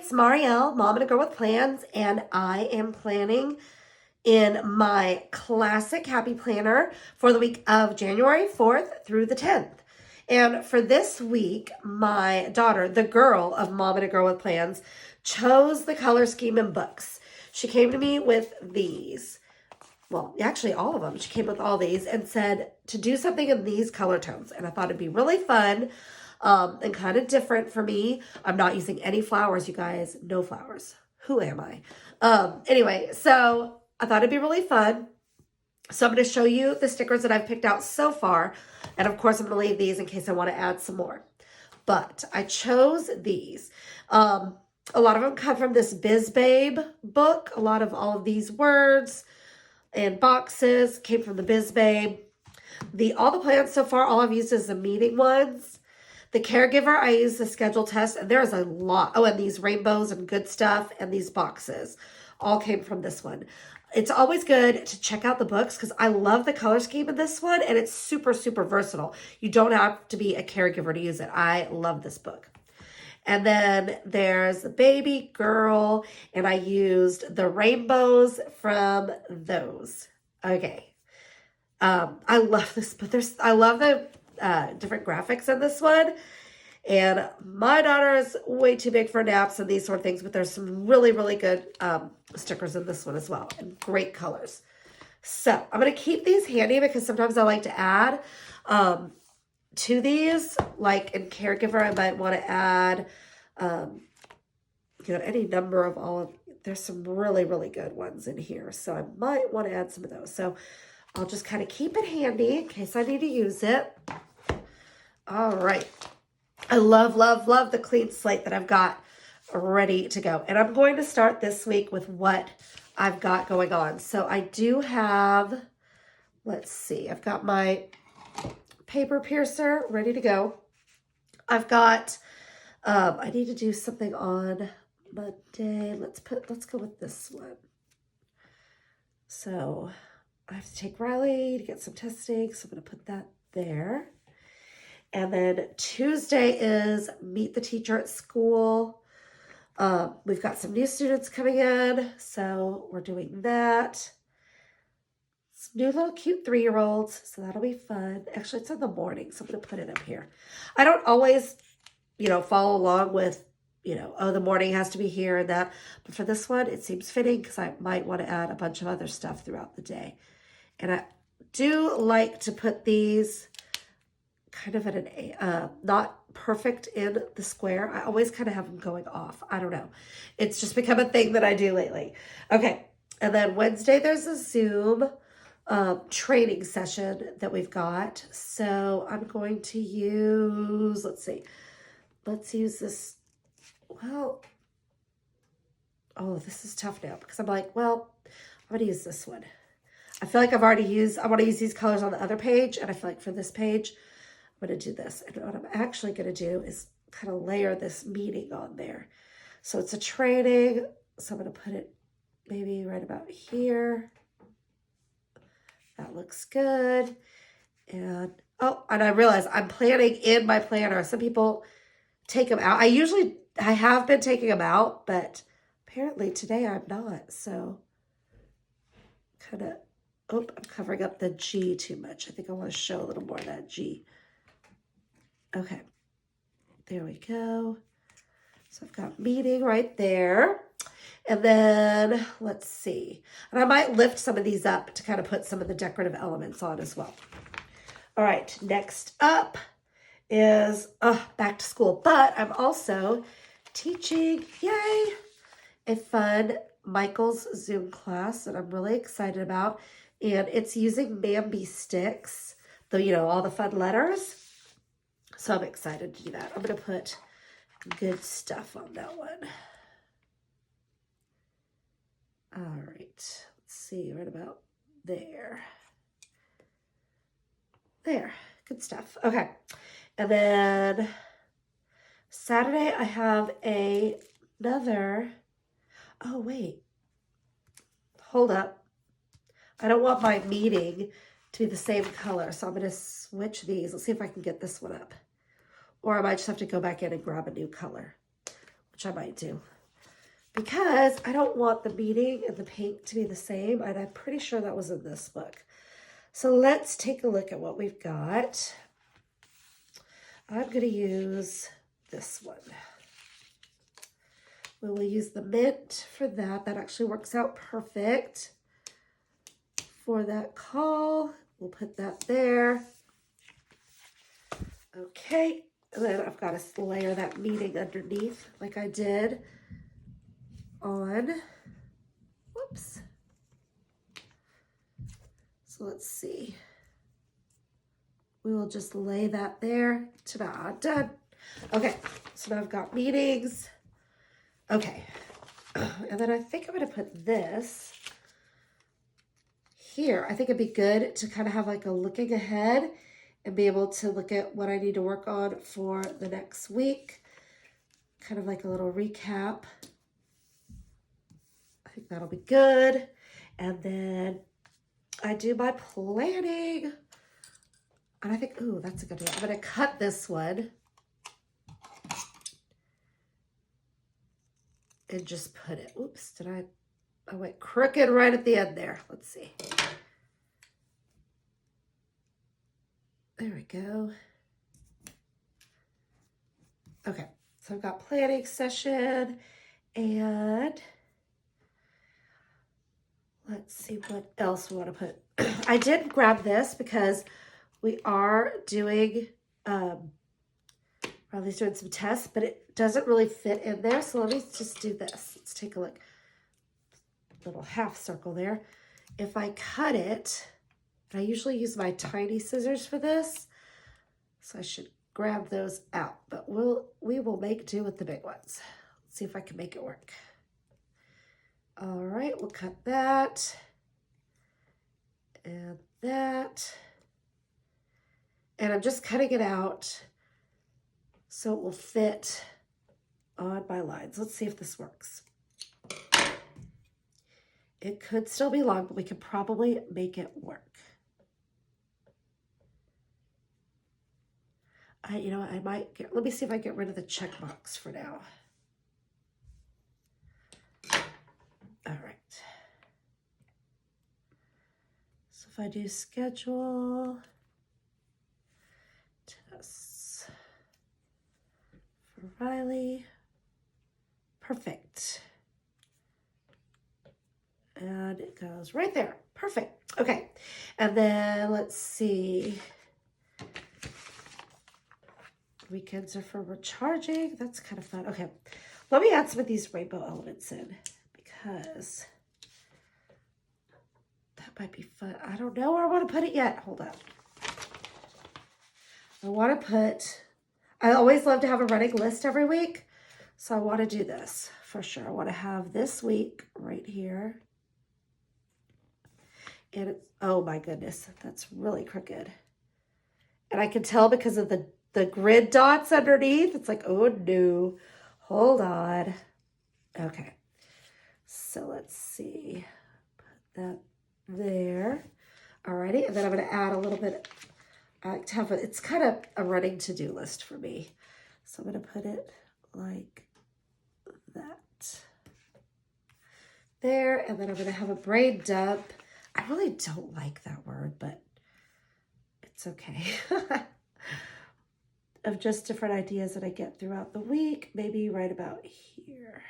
it's Mariel, Mom and a Girl with Plans, and I am planning in my classic happy planner for the week of January 4th through the 10th. And for this week, my daughter, the girl of Mom and a Girl with Plans, chose the color scheme in books. She came to me with these. Well, actually all of them. She came with all these and said to do something in these color tones. And I thought it'd be really fun and kind of different for me. I'm not using any flowers, you guys. No flowers. Who am I? Anyway, so I thought it'd be really fun. So I'm going to show you the stickers that I've picked out so far. And of course, I'm going to leave these in case I want to add some more. But I chose these. A lot of them come from this Biz Babe book. A lot of all of these words and boxes came from the Biz Babe. All the plans so far, all I've used is the meeting ones. The Caregiver, I used the schedule test, and there's a lot. Oh, and these rainbows and good stuff, and these boxes all came from this one. It's always good to check out the books because I love the color scheme in this one, and it's super, super versatile. You don't have to be a caregiver to use it. I love this book. And then there's the baby girl, and I used the rainbows from those. Okay. I love this, but I love the different graphics in this one. And my daughter is way too big for naps and these sort of things, but there's some really, really good stickers in this one as well, and great colors. So I'm going to keep these handy because sometimes I like to add to these, like in Caregiver, I might want to add, any number of there's some really, really good ones in here. So I might want to add some of those. So I'll just kind of keep it handy in case I need to use it. All right. I love, love, love the clean slate that I've got ready to go. And I'm going to start this week with what I've got going on. So I do have, let's see, I've got my paper piercer ready to go. I've got, I need to do something on Monday. Let's go with this one. So I have to take Riley to get some testing. So I'm going to put that there. And then Tuesday is meet the teacher at school. We've got some new students coming in. So we're doing that. Some new little cute 3-year-olds, so that'll be fun. Actually, it's in the morning, so I'm going to put it up here. I don't always, follow along with, the morning has to be here and that. But for this one, it seems fitting because I might want to add a bunch of other stuff throughout the day. And I do like to put these kind of at not perfect in the square. I always kind of have them going off. I don't know. It's just become a thing that I do lately. Okay, and then Wednesday, there's a Zoom training session that we've got. So I'm going to use, let's use this. Well, this is tough now because I'm like, well, I'm going to use this one. I feel like I want to use these colors on the other page. And I feel like for this page, I'm going to do this. And what I'm actually going to do is kind of layer this meeting on there. So it's a training. So I'm going to put it maybe right about here. That looks good. And I realize I'm planning in my planner. Some people take them out. I have been taking them out, but apparently today I'm not. So I'm covering up the G too much. I think I want to show a little more of that G. Okay, there we go. So I've got meeting right there. And then let's see. And I might lift some of these up to kind of put some of the decorative elements on as well. All right, next up is back to school. But I'm also teaching, yay, a fun Michael's Zoom class that I'm really excited about. And it's using Mambi sticks, all the fun letters. So I'm excited to do that. I'm going to put good stuff on that one. All right, let's see, right about there. There, good stuff. Okay, and then Saturday I have another, oh wait, hold up. I don't want my meeting to be the same color, so I'm going to switch these. Let's see if I can get this one up. Or I might just have to go back in and grab a new color, which I might do. because I don't want the meaning and the pink to be the same, and I'm pretty sure that was in this book. So let's take a look at what we've got. I'm going to use this one. We will use the mint for that. That actually works out perfect for that call. We'll put that there. Okay, and then I've got to layer that meaning underneath like I did on, whoops. So let's see. We will just lay that there. Ta-da, done. Okay, so now I've got meanings. Okay, and then I think I'm going to put this here. I think it'd be good to kind of have like a looking ahead and be able to look at what I need to work on for the next week. Kind of like a little recap. I think that'll be good. And then I do my planning. And I think, ooh, that's a good one. I'm going to cut this one and just put it. Oops, I went crooked right at the end there. Let's see. There we go. Okay, so I've got planning session, and let's see what else we want to put. I did grab this because we are doing, probably doing some tests, but it doesn't really fit in there. So let me just do this. Let's take a look. Little half circle there. If I cut it, I usually use my tiny scissors for this, so I should grab those out, but we will make do with the big ones. Let's see if I can make it work. All right, we'll cut that and that, and I'm just cutting it out so it will fit on my lines. Let's see if this works. It could still be long, but we could probably make it work. You know, I might get, let me see if I get rid of the check box for now. All right. So if I do schedule tests for Riley, perfect. And it goes right there. Perfect. Okay. And then let's see. Weekends are for recharging. That's kind of fun. Okay. Let me add some of these rainbow elements in because that might be fun. I don't know where I want to put it yet. Hold on. I always love to have a running list every week. So I want to do this for sure. I want to have this week right here. And it's, oh my goodness, that's really crooked. And I can tell because of the grid dots underneath. It's like, oh no, hold on. Okay, so let's see, put that there. Alrighty, and then I'm gonna add a little bit, it's kind of a running to-do list for me. So I'm gonna put it like that. There, and then I'm gonna have a brain dump. I really don't like that word, but it's okay. Of just different ideas that I get throughout the week, maybe right about here.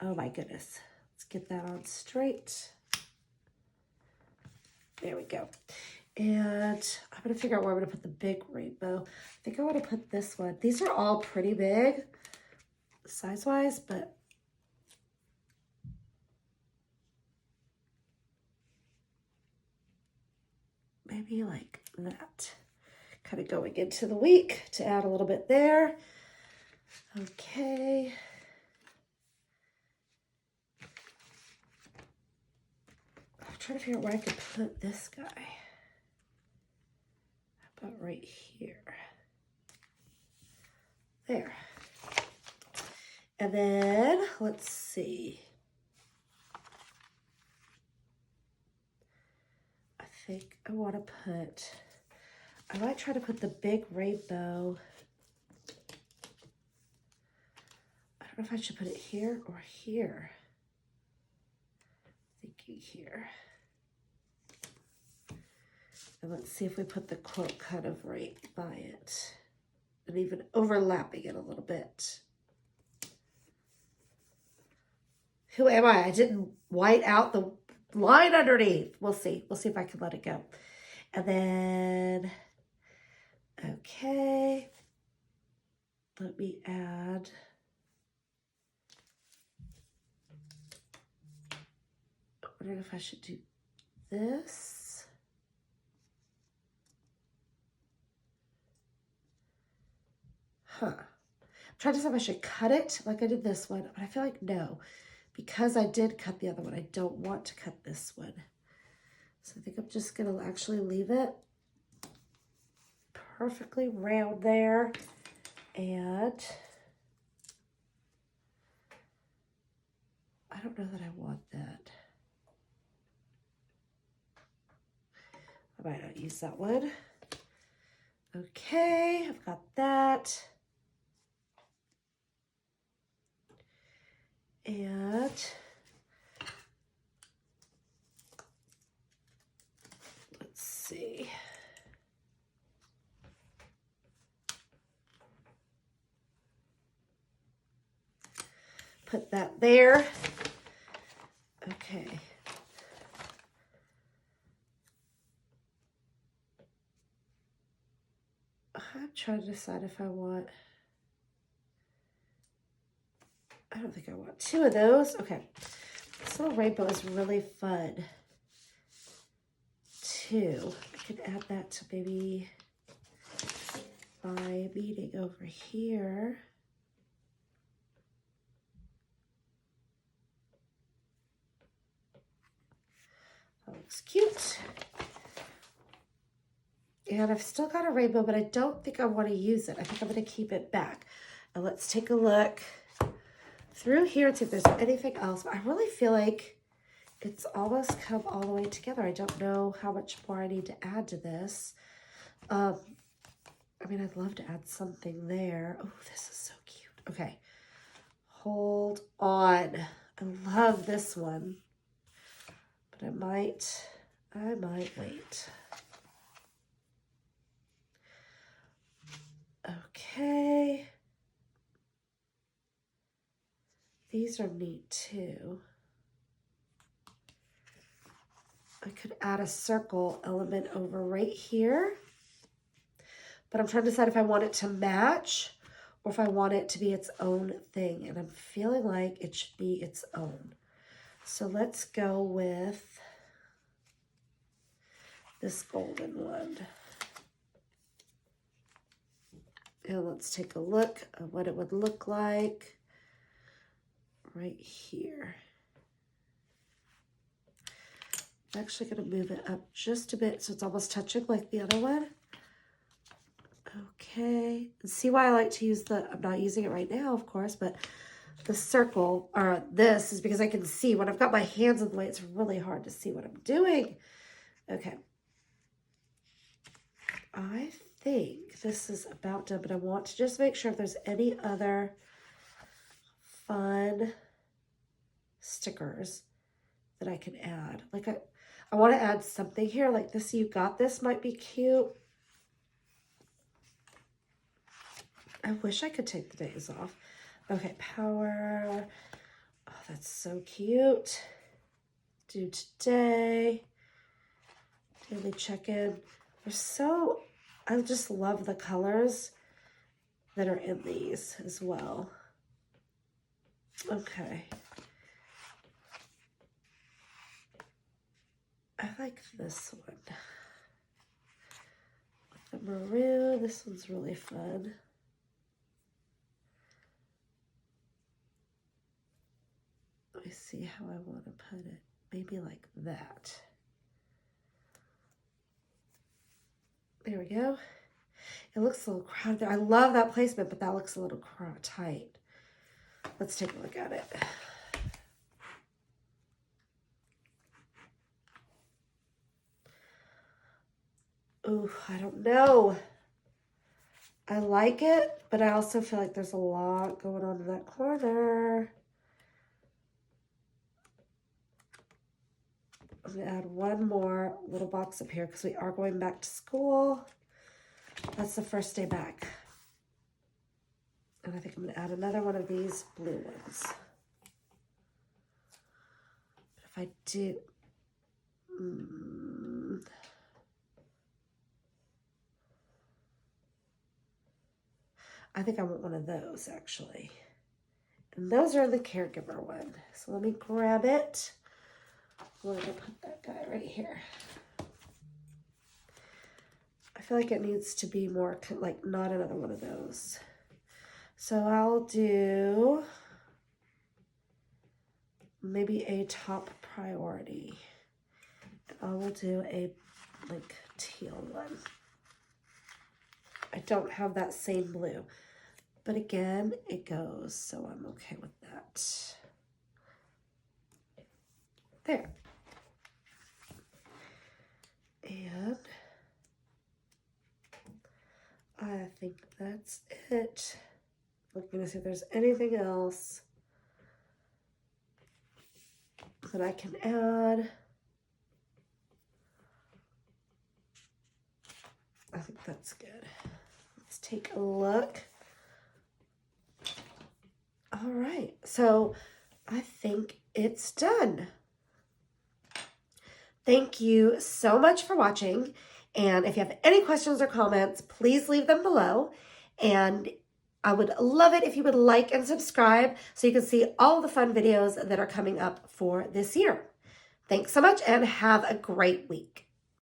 Oh my goodness. Let's get that on straight. There we go. And I'm going to figure out where I'm going to put the big rainbow. I think I want to put this one. These are all pretty big size-wise, but maybe like that. Kind of going into the week to add a little bit there. Okay. I'm trying to figure out where I could put this guy. How about right here? There. And then let's see. I think I want to put, I might try to put the big rainbow. I don't know if I should put it here or here. Thinking here. And let's see if we put the quote kind of right by it. And even overlapping it a little bit. Who am I? I didn't white out the line underneath. We'll see. We'll see if I can let it go. And then, okay. Let me add. I'm wondering if I should do this. I'm trying to decide if I should cut it like I did this one, but I feel like no. Because I did cut the other one, I don't want to cut this one. So I think I'm just going to actually leave it perfectly round there. And I don't know that I want that. I might not use that one. Okay, I've got that. And let's see. Put that there. Okay. I'm trying to decide if I want, I don't think I want two of those. Okay. This little rainbow is really fun too. I could add that to maybe my beading over here. That looks cute. And I've still got a rainbow, but I don't think I want to use it. I think I'm going to keep it back. And let's take a look through here and see if there's anything else. But I really feel like it's almost come all the way together. I don't know how much more I need to add to this. I mean, I'd love to add something there. Oh, this is so cute. Okay. Hold on. I love this one. But I might wait. Okay. These are neat too. I could add a circle element over right here. But I'm trying to decide if I want it to match or if I want it to be its own thing. And I'm feeling like it should be its own. So let's go with this golden one. And let's take a look at what it would look like right here. I'm actually going to move it up just a bit so it's almost touching like the other one. Okay. And see why I like to use the, I'm not using it right now, of course, but the circle, or this, is because I can see when I've got my hands in the way, it's really hard to see what I'm doing. Okay. I think this is about done, but I want to just make sure if there's any other fun stickers that I can add. Like I want to add something here like this. You got this might be cute. I wish I could take the days off. Okay, power. Oh, that's so cute. Do today. Daily check-in. They're so, I just love the colors that are in these as well. Okay. I like this one. The maroon, this one's really fun. Let me see how I want to put it. Maybe like that. There we go. It looks a little crowded there. I love that placement, but that looks a little tight. Let's take a look at it. Ooh, I don't know. I like it, but I also feel like there's a lot going on in that corner. I'm going to add one more little box up here because we are going back to school. That's the first day back. And I think I'm going to add another one of these blue ones. But if I do... I think I want one of those, actually. And those are the Caregiver one. So let me grab it. Where did I put that guy? Right here. I feel like it needs to be more, like, not another one of those. So I'll do maybe a top priority. I will do a, like, teal one. I don't have that same blue. But again, it goes, so I'm okay with that. There. And I think that's it. Looking to see if there's anything else that I can add. I think that's good. Let's take a look. All right, so I think it's done. Thank you so much for watching. And if you have any questions or comments, please leave them below. And I would love it if you would like and subscribe so you can see all the fun videos that are coming up for this year. Thanks so much and have a great week.